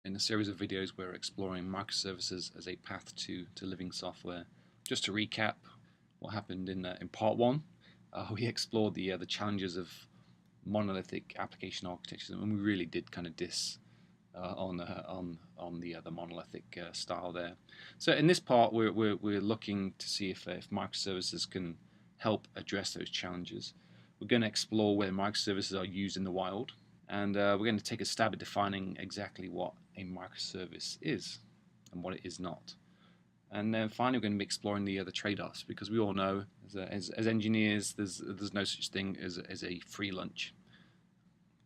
In a series of videos, we're exploring microservices as a path to living software. Just to recap what happened in part one, we explored the challenges of monolithic application architectures, and we really did kind of diss on the monolithic style there. So in this part, we're looking to see if microservices can help address those challenges. We're going to explore where microservices are used in the wild, and we're going to take a stab at defining exactly what a microservice is and what it is not. And then finally, we're going to be exploring the trade-offs, because we all know as engineers, there's no such thing as a free lunch.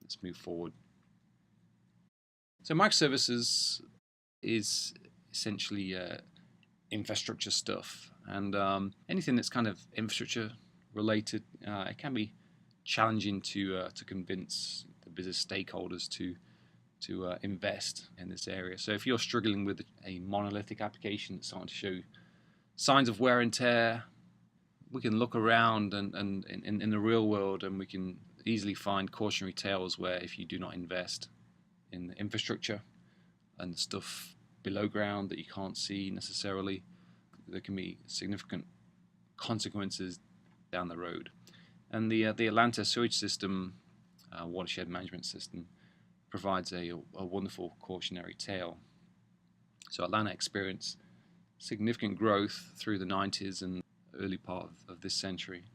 Let's move forward. So microservices is essentially infrastructure stuff, and anything that's kind of infrastructure related, it can be challenging to convince the business stakeholders to invest in this area. So if you're struggling with a monolithic application that's starting to show signs of wear and tear, we can look around and in the real world, and we can easily find cautionary tales where if you do not invest in the infrastructure and the stuff below ground that you can't see necessarily, there can be significant consequences down the road. And the Atlanta sewage system, watershed management system, provides a wonderful cautionary tale. So Atlanta experienced significant growth through the 90s and early part of this century.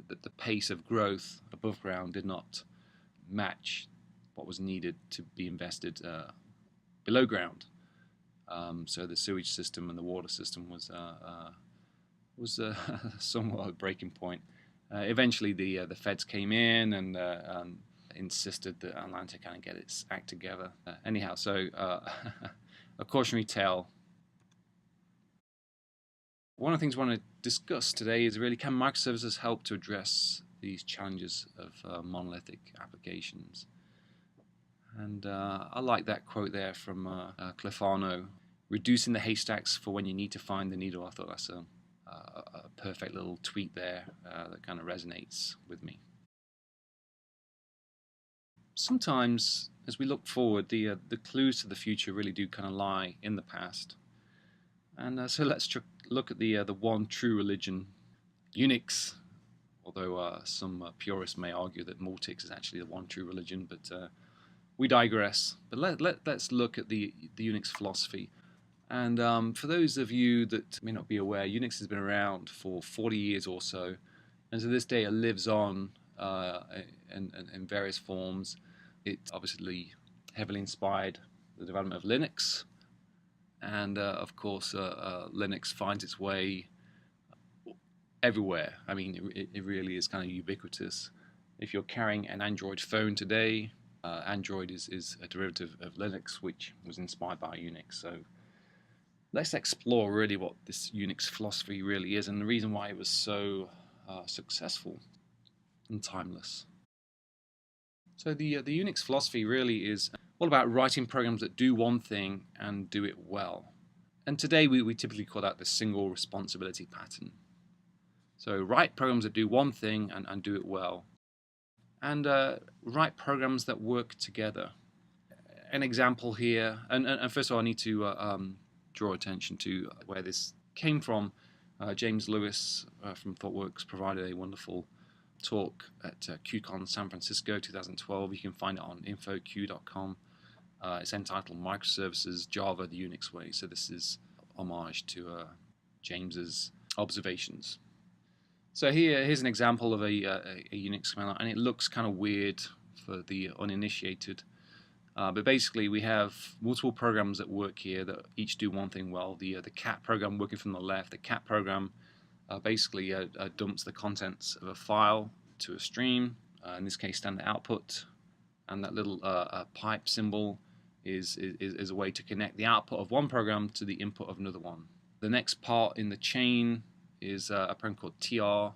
The pace of growth above ground did not match what was needed to be invested below ground. So the sewage system and the water system was somewhat a breaking point. Eventually, the feds came in and insisted that Atlanta kind of get its act together. Anyhow, so a cautionary tale. One of the things I want to discuss today is really, can microservices help to address these challenges of monolithic applications? And I like that quote there from Cliff Arno, reducing the haystacks for when you need to find the needle. I thought that's a perfect little tweet there that kind of resonates with me. Sometimes, as we look forward, the clues to the future really do kind of lie in the past. And so let's look at the one true religion, Unix. Although some purists may argue that Multics is actually the one true religion, but we digress. But let's look at the Unix philosophy. And for those of you that may not be aware, Unix has been around for 40 years or so, and to this day it lives on in various forms. It obviously heavily inspired the development of Linux, and of course Linux finds its way everywhere. I mean, it really is kind of ubiquitous. If you're carrying an Android phone today, Android is a derivative of Linux, which was inspired by Unix. So let's explore really what this Unix philosophy really is, and the reason why it was so successful and timeless. So the Unix philosophy really is all about writing programs that do one thing and do it well. And today we typically call that the single responsibility pattern. So write programs that do one thing and do it well. And write programs that work together. An example here, and first of all I need to draw attention to where this came from. James Lewis from ThoughtWorks provided a wonderful talk at QCon San Francisco 2012. You can find it on infoq.com. It's entitled Microservices, Java the Unix Way. So this is homage to James's observations. So here's an example of a Unix command line, and it looks kind of weird for the uninitiated. But basically, we have multiple programs that work here that each do one thing well. The cat program working from the left, the cat program basically dumps the contents of a file to a stream, in this case standard output, and that little pipe symbol is a way to connect the output of one program to the input of another one. The next part in the chain is a program called TR,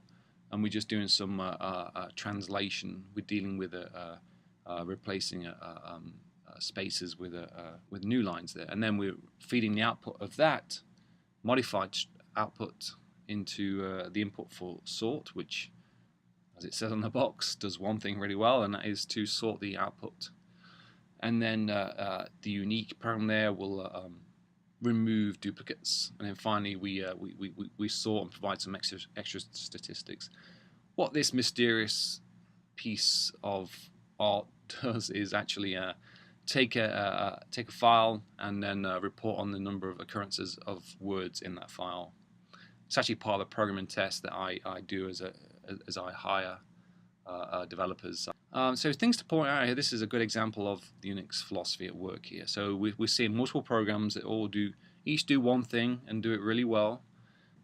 and we're just doing some translation. We're dealing with replacing spaces with new lines there, and then we're feeding the output of that modified output into the input for sort, which, as it says on the box, does one thing really well, and that is to sort the output. and then the unique program there will remove duplicates, and then finally we sort and provide some extra statistics. What this mysterious piece of art does is actually take a file and then report on the number of occurrences of words in that file. It's actually part of a programming test that I do as I hire developers. So things to point out here. This is a good example of the Unix philosophy at work here. So we're seeing multiple programs that each do one thing and do it really well.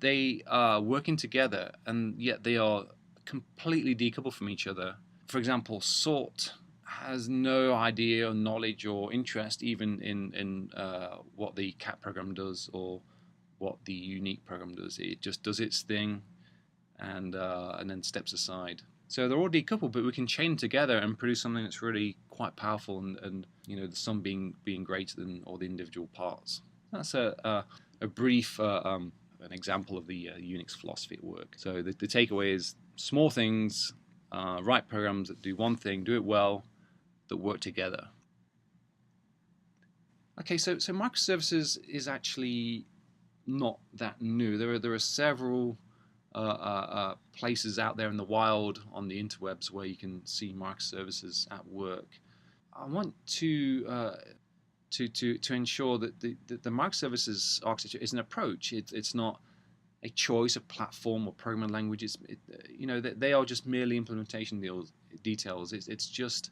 They are working together, and yet they are completely decoupled from each other. For example, sort has no idea or knowledge or interest even in what the cat program does or what the unique program does. It just does its thing and then steps aside. So they're all decoupled, but we can chain together and produce something that's really quite powerful, and the sum being greater than all the individual parts. That's a brief an example of the Unix philosophy at work. So the takeaway is small things, write programs that do one thing, do it well, that work together. Okay, so microservices is actually not that new. There are several places out there in the wild on the interwebs where you can see microservices at work. I want to ensure that the microservices architecture is an approach. It's not a choice of platform or programming language. They are just merely implementation details. It's just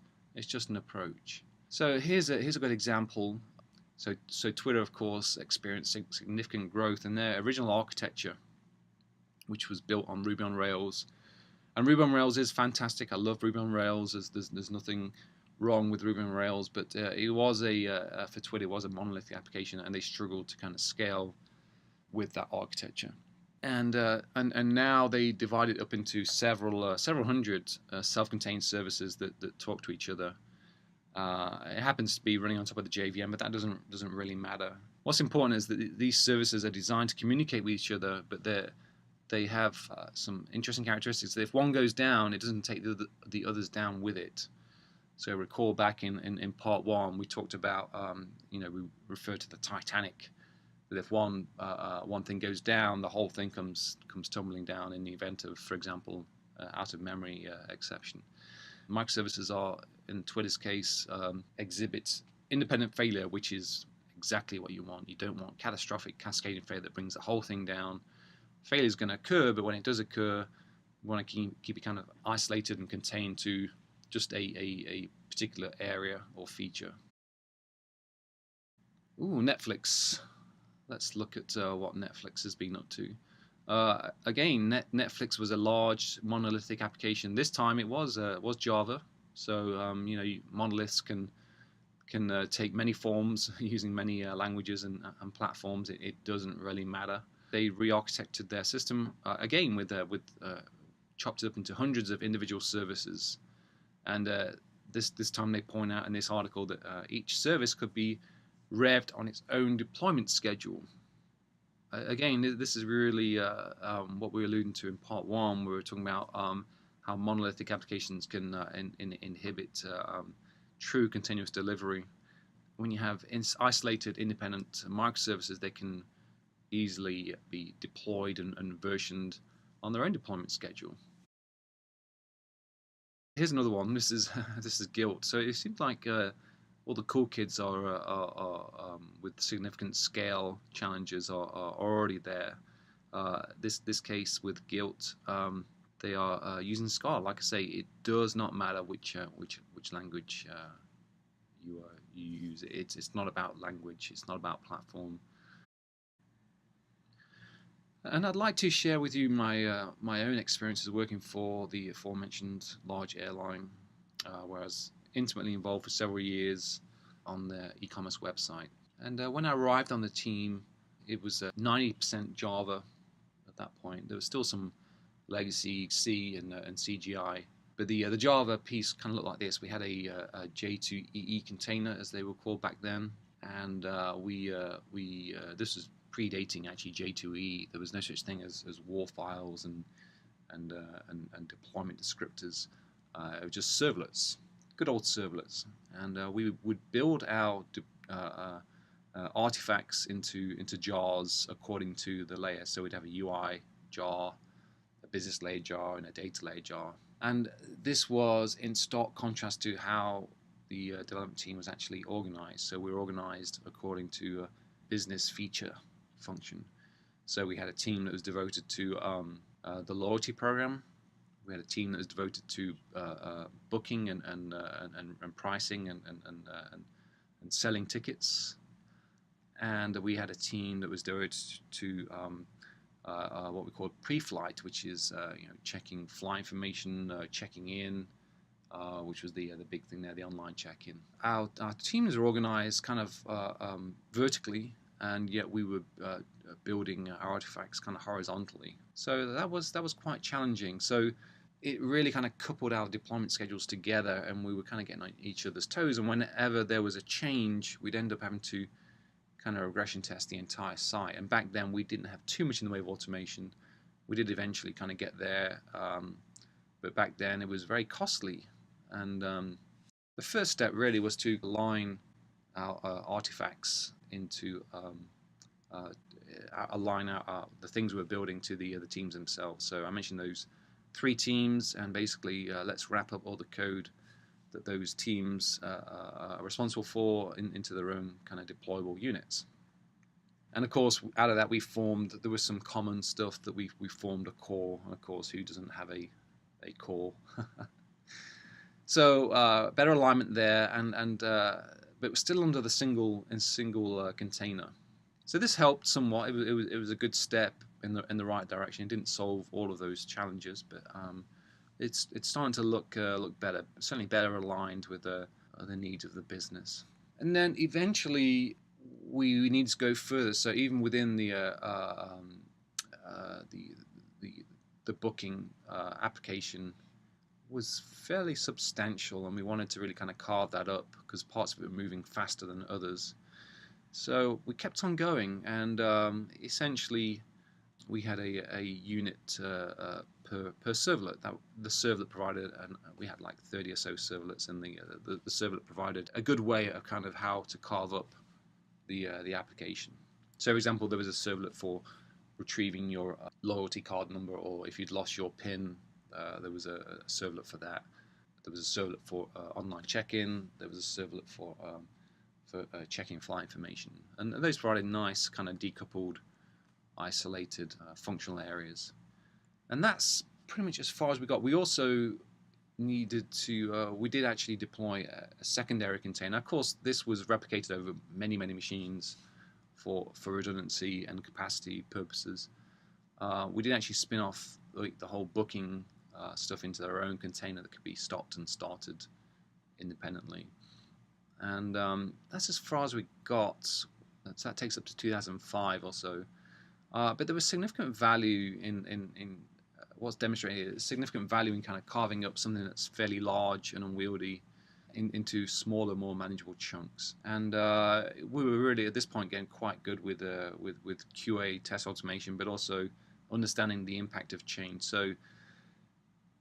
an approach. So here's a good example. So Twitter, of course, experienced significant growth in their original architecture, which was built on Ruby on Rails. And Ruby on Rails is fantastic. I love Ruby on Rails. There's nothing wrong with Ruby on Rails, but it was for Twitter, it was a monolithic application, and they struggled to kind of scale with that architecture. And now they divide it up into several hundred self-contained services that talk to each other. It happens to be running on top of the JVM, but that doesn't really matter. What's important is that these services are designed to communicate with each other, but they have some interesting characteristics. If one goes down, it doesn't take the others down with it. So recall back in part one, we talked about we referred to the Titanic. That if one thing goes down, the whole thing comes tumbling down in the event of, for example, out of memory exception. Microservices are, in Twitter's case, exhibit independent failure, which is exactly what you want. You don't want catastrophic cascading failure that brings the whole thing down. Failure is going to occur, but when it does occur, you want to keep it kind of isolated and contained to just a particular area or feature. Ooh, Netflix. Let's look at what Netflix has been up to. Again, Netflix was a large monolithic application. This time it was Java. So monoliths can take many forms using many languages and platforms. It doesn't really matter. They re-architected their system again with chopped it up into hundreds of individual services. And this time they point out in this article that each service could be revved on its own deployment schedule. Again, this is really what we were alluding to in part one. We were talking about how monolithic applications can inhibit true continuous delivery. When you have isolated independent microservices, they can easily be deployed and versioned on their own deployment schedule. Here's another one. This is Guilt. So it seems like all the cool kids are with significant scale challenges are already there. This case with Guilt, they are using Scala. Like I say, it does not matter which language you use. It's not about language. It's not about platform. And I'd like to share with you my own experiences working for the aforementioned large airline, where I was intimately involved for several years on their e-commerce website. And when I arrived on the team, it was 90% Java at that point. There was still some legacy C and CGI, but the Java piece kind of looked like this. We had a J2EE container, as they were called back then, and this was predating actually J2E. There was no such thing as war files and deployment descriptors. It was just servlets. good old servlets, and we would build our artifacts into jars according to the layer. So we'd have a UI jar, a business layer jar, and a data layer jar. And this was in stark contrast to how the development team was actually organized. So we were organized according to a business feature function. So we had a team that was devoted to the loyalty program. We had a team that was devoted to booking and pricing and selling tickets. And we had a team that was devoted to what we call pre-flight, which is checking flight information, checking in, which was the big thing there, the online check-in. Our teams are organized kind of vertically, and yet we were building our artifacts kind of horizontally. So that was quite challenging. So it really kind of coupled our deployment schedules together, and we were kind of getting on each other's toes. And whenever there was a change, we'd end up having to kind of regression test the entire site. And back then, we didn't have too much in the way of automation. We did eventually kind of get there, but back then it was very costly. And the first step really was to align our artifacts into align the things we're building to the teams themselves. So I mentioned those 3 teams, and basically let's wrap up all the code that those teams are responsible for into their own kind of deployable units. And of course, out of that there was some common stuff that we formed a core, and of course, who doesn't have a core? So better alignment there, but we're still under the single container. So this helped somewhat. It was a good step in the right direction. It didn't solve all of those challenges, but it's starting to look better. Certainly better aligned with the needs of the business. And then eventually we need to go further. So even within the booking application was fairly substantial, and we wanted to really kind of carve that up because parts of it were moving faster than others. So we kept on going, and essentially we had a unit per servlet. The servlet provided, and we had like 30 or so servlets, and the servlet provided a good way of kind of how to carve up the application. So, for example, there was a servlet for retrieving your loyalty card number, or if you'd lost your PIN, there was a servlet for that. There was a servlet for online check-in. There was a servlet for checking flight information, and those provided nice kind of decoupled, isolated functional areas. And that's pretty much as far as we got. We also needed to, we did actually deploy a secondary container. Of course, this was replicated over many machines for redundancy and capacity purposes. We did actually spin off the whole booking stuff into their own container that could be stopped and started independently. And that's as far as we got. So that takes up to 2005 or so. But there was significant value in what's demonstrated, significant value in kind of carving up something that's fairly large and unwieldy into smaller, more manageable chunks. And we were really at this point getting quite good with QA test automation, but also understanding the impact of change. So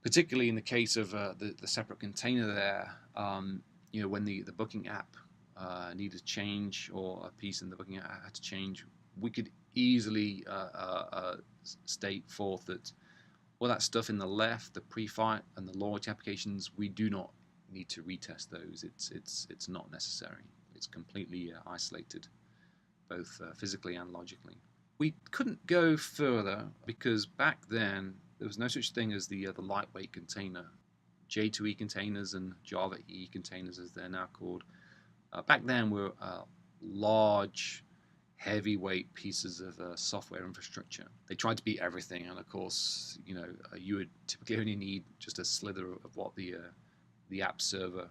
particularly in the case of the separate container there, when the booking app needed to change, or a piece in the booking app had to change, we could easily state forth that all that stuff in the left, the pre-flight and the loyalty applications, we do not need to retest those. It's not necessary. It's completely isolated, both physically and logically. We couldn't go further because back then there was no such thing as the lightweight container. J2E containers and Java E containers, as they're now called, back then were large, heavyweight pieces of software infrastructure. They tried to be everything, and of course, you would typically only need just a slither of what the app server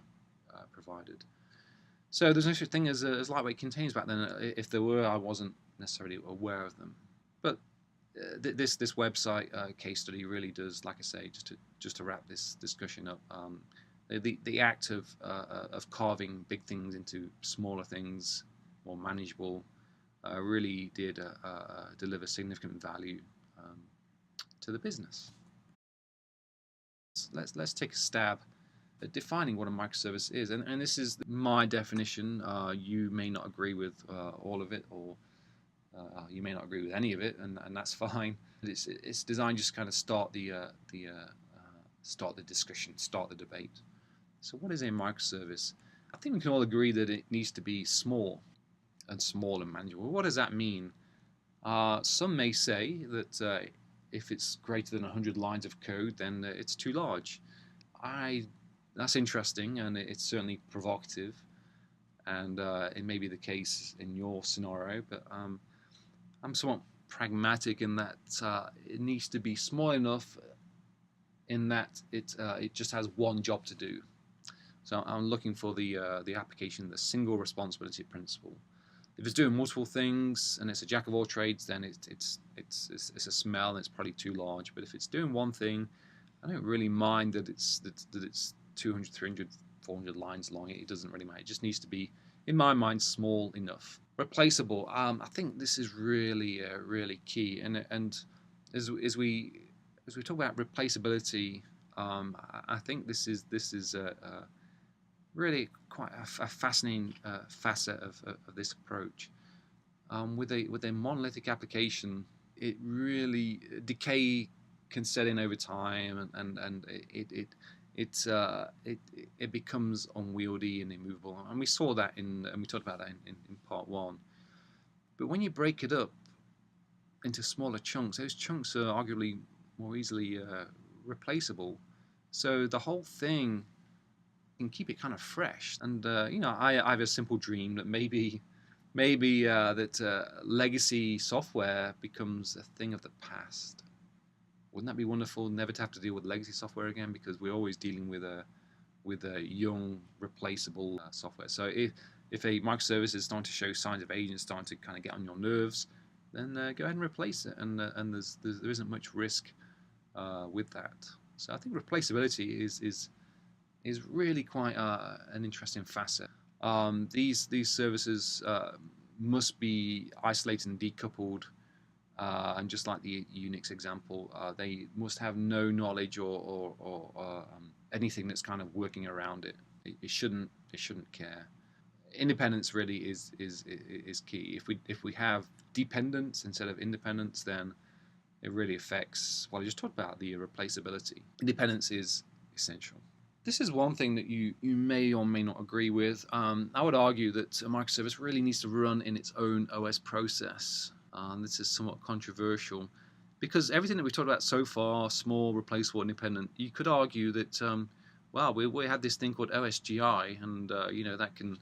provided. So there's no such thing as lightweight containers back then. If there were, I wasn't necessarily aware of them. But this website case study really does, like I say, just to wrap this discussion up, the act of carving big things into smaller things, more manageable, really did deliver significant value to the business. Let's take a stab defining what a microservice is, and this is my definition. You may not agree with all of it, or you may not agree with any of it, and that's fine. It's designed just to kind of start the discussion, start the debate. So what is a microservice? I think we can all agree that it needs to be small and manageable. What does that mean? Some may say that if it's greater than 100 lines of code, then it's too large. That's interesting, and it's certainly provocative, and it may be the case in your scenario, but I'm somewhat pragmatic in that it needs to be small enough in that it just has one job to do. So I'm looking for the application, the single responsibility principle. If it's doing multiple things and it's a jack of all trades, then it's a smell and it's probably too large. But if it's doing one thing, I don't really mind that it's 200, 300, 400 lines long. It doesn't really matter. It just needs to be, in my mind, small enough. Replaceable. I think this is really key. And as we talk about replaceability, I think this is really quite a fascinating facet of this approach. With a monolithic application, it really decay can set in over time, and it becomes unwieldy and immovable. And we saw that and we talked about that in part one. But when you break it up into smaller chunks, those chunks are arguably more easily replaceable. So the whole thing can keep it kind of fresh. And I have a simple dream that maybe that legacy software becomes a thing of the past. Wouldn't that be wonderful? Never to have to deal with legacy software again, because we're always dealing with a young, replaceable software. So if a microservice is starting to show signs of age and starting to kind of get on your nerves, then go ahead and replace it. And there isn't much risk with that. So I think replaceability is really quite an interesting facet. These services must be isolated and decoupled, and just like the Unix example, they must have no knowledge or anything that's kind of working around it. It shouldn't care. Independence really is key. If we have dependence instead of independence, then it really affects what I just talked about, the replaceability. Independence is essential. This is one thing that you may or may not agree with. I would argue that a microservice really needs to run in its own OS process. This is somewhat controversial, because everything that we've talked about so far, small, replaceable, independent, you could argue that, we had this thing called OSGI, and that can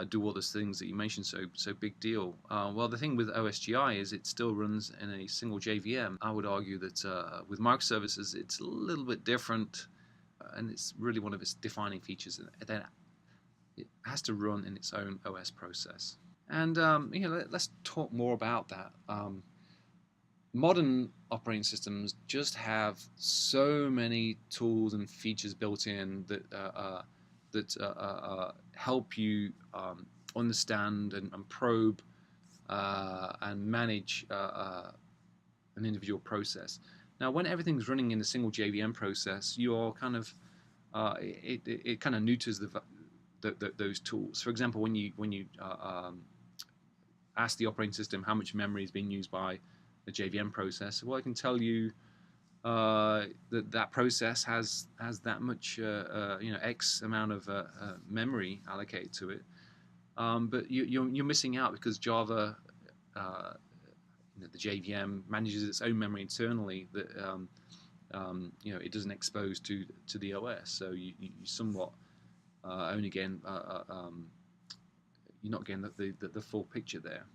do all those things that you mentioned, so big deal. Well, the thing with OSGI is it still runs in a single JVM. I would argue that with microservices, it's a little bit different. And it's really one of its defining features that it has to run in its own OS process. And let's talk more about that. Modern operating systems just have so many tools and features built in that help you understand and probe and manage an individual process. Now, when everything's running in a single JVM process, you're kind of it kind of neuters those tools. For example, when you ask the operating system how much memory is being used by the JVM process, well, I can tell you that process has that much X amount of memory allocated to it, but you're missing out because Java. The JVM manages its own memory internally that it doesn't expose to the OS. So you somewhat only again you're not getting the full picture there.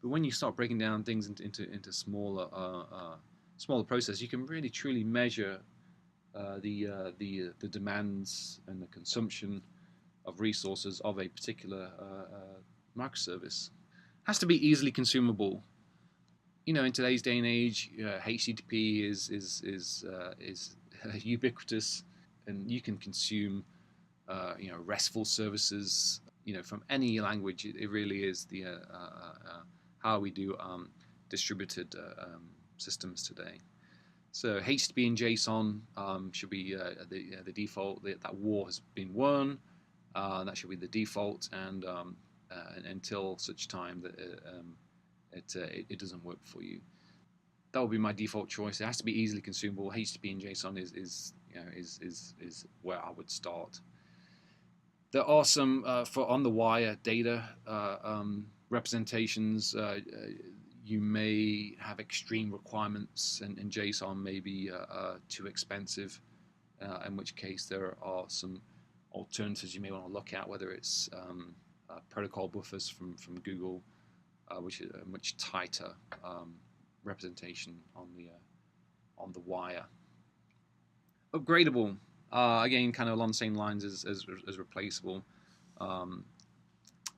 But when you start breaking down things into smaller processes, you can really truly measure the demands and the consumption of resources of a particular microservice. It has to be easily consumable. In today's day and age, HTTP is ubiquitous, and you can consume RESTful services from any language. It really is the how we do distributed systems today. So HTTP and JSON should be the default. That war has been won. That should be the default, and until such time that it doesn't work for you, that would be my default choice. It has to be easily consumable. HTTP and JSON is where I would start. There are some for on the wire data representations. You may have extreme requirements, and JSON may be too expensive, in which case there are some alternatives you may want to look at, whether it's protocol buffers from Google, which is a much tighter representation on the wire. Upgradable, again, kind of along the same lines as replaceable.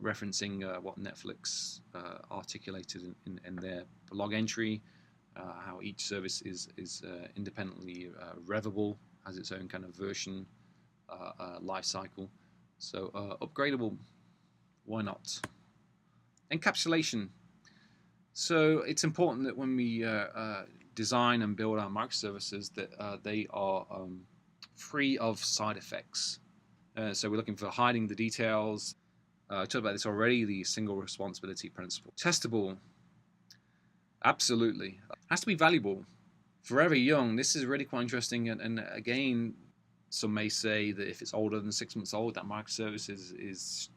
Referencing what Netflix articulated in their blog entry, how each service is independently revable, has its own kind of version life cycle. So upgradable, why not? Encapsulation. So it's important that when we design and build our microservices that they are free of side effects. So we're looking for hiding the details. I talked about this already, the single responsibility principle. Testable, absolutely. Has to be valuable. Forever young, this is really quite interesting, and again, some may say that if it's older than 6 months old, that microservice is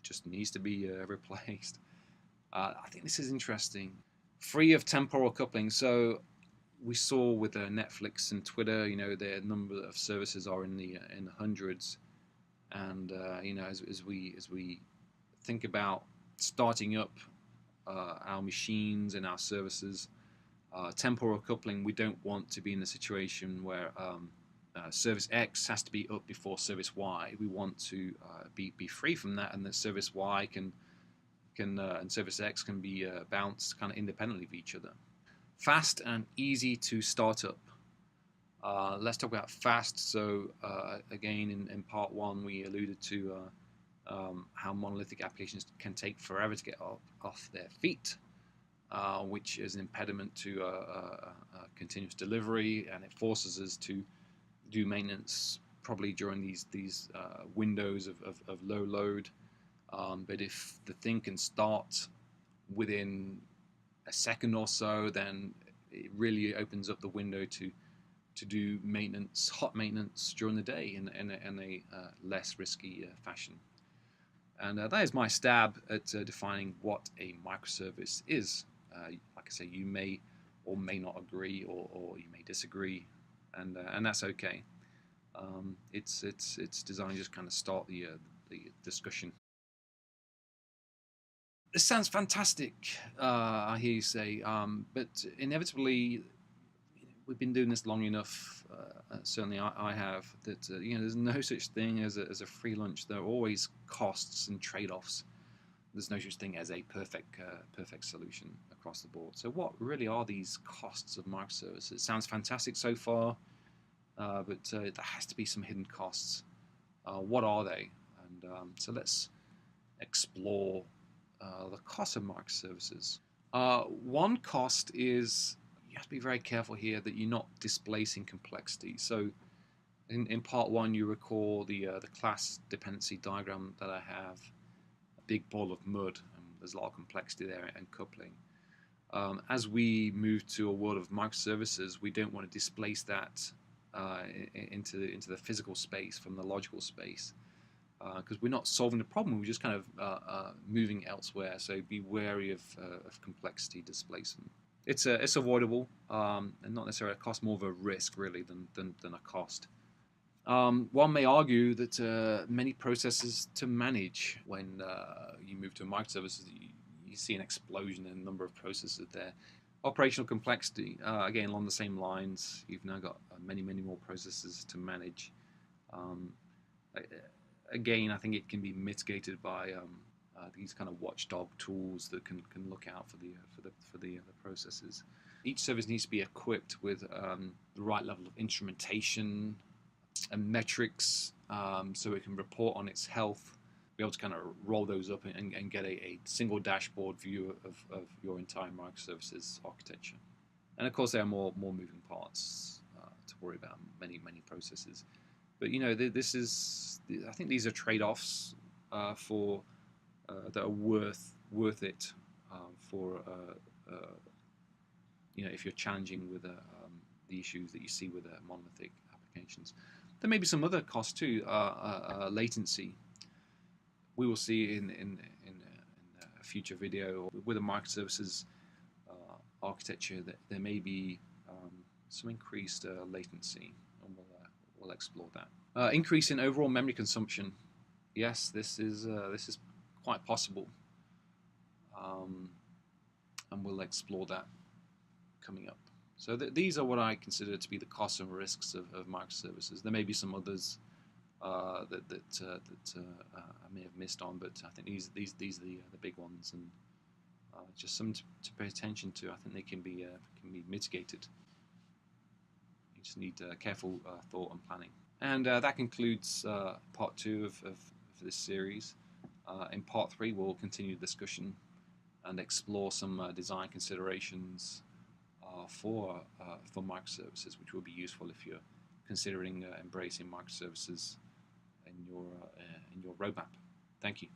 just needs to be replaced. I think this is interesting. Free of temporal coupling. So we saw with Netflix and Twitter, their number of services are in the hundreds, and as we think about starting up our machines and our services, temporal coupling, we don't want to be in a situation where service X has to be up before service Y. We want to be free from that, and that service Y can and service X can be bounced kind of independently of each other. Fast and easy to start up. Let's talk about fast. So again, in part one, we alluded to how monolithic applications can take forever to get off their feet, which is an impediment to continuous delivery, and it forces us to do maintenance probably during these windows of low load. But if the thing can start within a second or so, then it really opens up the window to do maintenance, hot maintenance during the day in a less risky fashion. And that is my stab at defining what a microservice is. Like I say, you may or may not agree, or you may disagree, and that's okay. It's designed to just kind of start the discussion. This sounds fantastic, I hear you say, but inevitably, we've been doing this long enough. Certainly, I have. That there's no such thing as a free lunch. There are always costs and trade-offs. There's no such thing as a perfect solution across the board. So, what really are these costs of microservices? It sounds fantastic so far, but there has to be some hidden costs. What are they? And so let's explore the cost of microservices. One cost is you have to be very careful here that you're not displacing complexity. So in part one, you recall the class dependency diagram that I have, a big ball of mud, and there's a lot of complexity there and coupling. As we move to a world of microservices, we don't want to displace that into the physical space from the logical space, because we're not solving the problem, we're just kind of moving elsewhere. So be wary of complexity displacement. It's avoidable, and not necessarily a cost, more of a risk really than a cost. One may argue that many processes to manage when you move to microservices, you see an explosion in the number of processes there. Operational complexity, again along the same lines, you've now got many more processes to manage. Again, I think it can be mitigated by these kind of watchdog tools that can look out for the processes. Each service needs to be equipped with the right level of instrumentation and metrics, so it can report on its health, be able to kind of roll those up and get a single dashboard view of your entire microservices architecture. And of course, there are more moving parts to worry about, many processes. But this is, I think these are trade-offs for that are worth it for if you're challenging with the issues that you see with monolithic applications. There may be some other costs too. Latency. We will see in a future video with a microservices architecture that there may be some increased latency, and we'll explore that. Increase in overall memory consumption. Yes, this is quite possible, and we'll explore that coming up. So these are what I consider to be the costs and risks of microservices. There may be some others that I may have missed on, but I think these are the big ones, and just something to pay attention to. I think they can be mitigated. You just need careful thought and planning. And that concludes part 2 of this series. In part 3, we'll continue the discussion and explore some design considerations for microservices, which will be useful if you're considering embracing microservices in your roadmap. Thank you.